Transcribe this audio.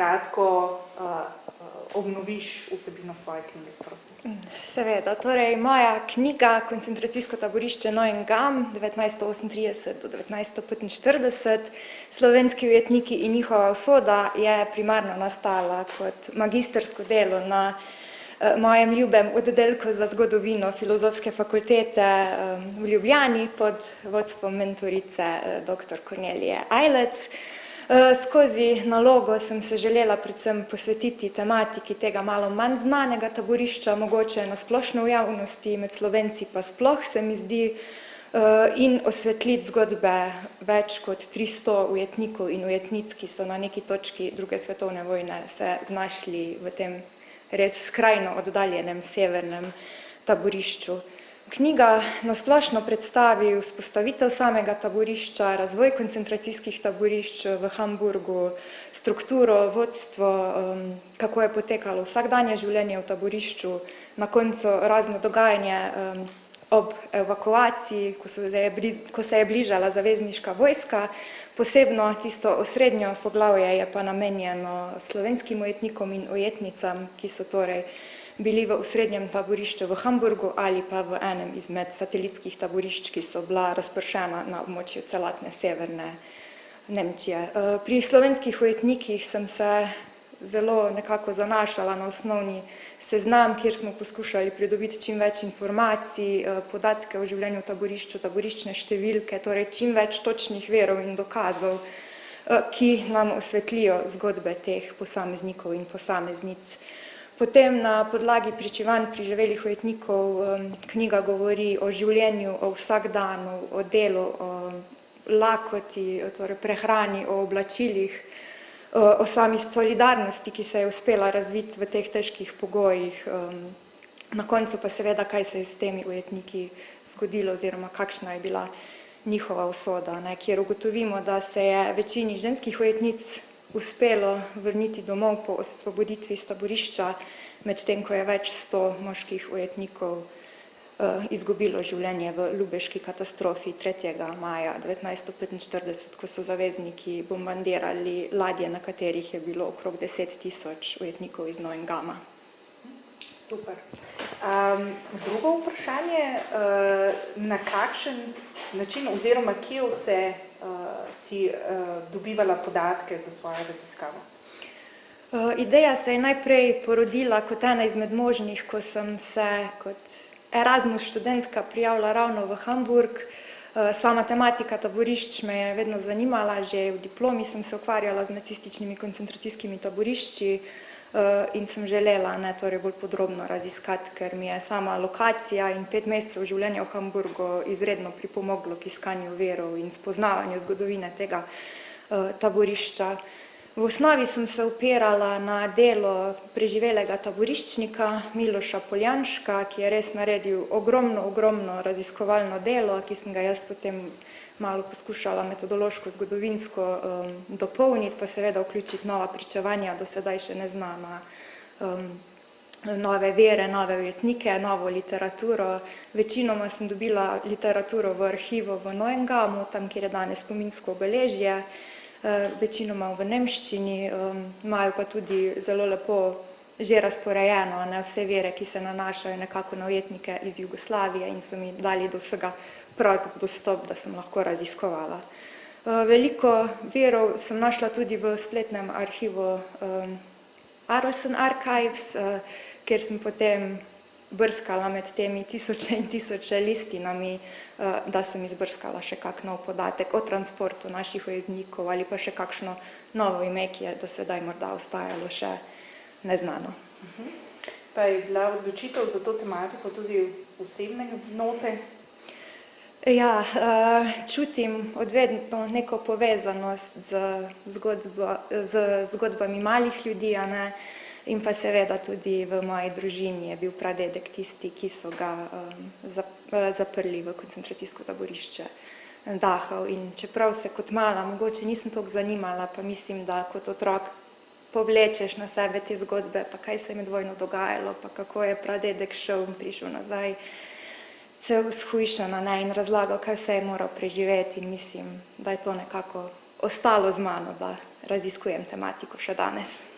kratko obnoviš vsebino svoje knjige, prosim. Seveda, torej moja knjiga Koncentracijsko taborišče Neuengamme 1938 do 1945, slovenski ujetniki in njihova usoda je primarno nastala kot magistrsko delo na mojem ljubem oddelku za zgodovino Filozofske fakultete v Ljubljani pod vodstvom mentorice dr. Kornelije Ajlec. Skozi nalogo sem se želela predvsem posvetiti tematiki tega malo manj znanega taborišča, mogoče na splošno v javnosti, med Slovenci pa sploh se mi zdi, in osvetliti zgodbe več kot 300 ujetnikov in ujetnic, ki so na neki točki druge svetovne vojne se znašli v tem res skrajno oddaljenem severnem taborišču. Knjiga nasplošno predstavi vzpostavitev samega taborišča, razvoj koncentracijskih taborišč v Hamburgu, strukturo, vodstvo, kako je potekalo vsakdanje življenje v taborišču, na koncu razno dogajanje ob evakuaciji, ko se je bližala zavezniška vojska. Posebno tisto osrednjo poglavje je pa namenjeno slovenskim ujetnikom in ujetnicam, ki so torej bili v osrednjem taborišču v Hamburgu ali pa v enem izmed satelitskih taborišč, ki so bila razpršena na območju celotne severne Nemčije. Pri slovenskih ujetnikih sem se zelo nekako zanašala na osnovni seznam, kjer smo poskušali pridobiti čim več informacij, podatke o življenju v taborišču, taboriščne številke, torej čim več točnih virov in dokazov, ki nam osvetlijo zgodbe teh posameznikov in posameznic. Potem na podlagi pričevanj preživelih ujetnikov knjiga govori o življenju, o vsakdanu, o delu, o lakoti, torej prehrani, o oblačilih, o sami solidarnosti, ki se je uspela razviti v teh težkih pogojih. Na koncu pa seveda, kaj se je s temi ujetniki zgodilo oziroma kakšna je bila njihova usoda, kjer ugotovimo, da se je večini ženskih ujetnic uspelo vrniti domov po osvoboditvi iz taborišča, medtem ko je več 100 moških ujetnikov izgubilo življenje v Lubeški katastrofi 3. maja 1945, ko so zavezniki bombardirali ladje, na katerih je bilo okrog 10 000 ujetnikov iz Neuengamma. Super. Drugo vprašanje, na kakšen način oziroma kje vse si dobivala podatke za svojo raziskavo? Ideja se je najprej porodila kot ena izmed možnih, ko sem se kot Erasmus študentka prijavila ravno v Hamburg. Sama tematika taborišč me je vedno zanimala, že v diplomi sem se ukvarjala z nacističnimi koncentracijskimi taborišči in sem želela torej bolj podrobno raziskati, ker mi je sama lokacija in 5 mesecev življenja v Hamburgu izredno pripomoglo k iskanju virov in spoznavanju zgodovine tega taborišča. V osnovi sem se opirala na delo preživelega taboriščnika Miloša Poljanška, ki je res naredil ogromno raziskovalno delo, ki sem ga jaz potem malo poskušala metodološko, zgodovinsko dopolniti, pa seveda vključiti nova pričevanja, do sedaj še neznana, nove vere, nove ujetnike, novo literaturo. Večinoma sem dobila literaturo v arhivu v Neuengammu, tam, kjer je danes spominsko obeležje, večinoma v nemščini, imajo pa tudi zelo lepo že razporejeno vse vere, ki se nanašajo nekako na ujetnike iz Jugoslavije in so mi dali do vsega prost dostop, da sem lahko raziskovala. Veliko virov sem našla tudi v spletnem arhivu Arolsen Archives, kjer sem potem brskala med temi tisoče in tisoče listinami, da sem izbrskala še kak nov podatek o transportu naših ujetnikov ali pa še kakšno novo ime, ki je do sedaj morda ostajalo še neznano. Pa je bila odločitev za to tematiko tudi osebne note? Ja, čutim odvedno neko povezanost z zgodbami malih ljudi, in pa seveda tudi v moji družini je bil pradedek tisti, ki so ga zaprli v koncentracijsko taborišče Dachau. In čeprav se kot mala mogoče nisem toliko zanimala, pa mislim, da kot otrok povlečeš na sebe te zgodbe, pa kaj se je med vojno dogajalo, pa kako je pradedek šel in prišel nazaj, cel shujšan in razlagal, kaj vse je moral preživeti, in mislim, da je to nekako ostalo z mano, da raziskujem tematiko še danes.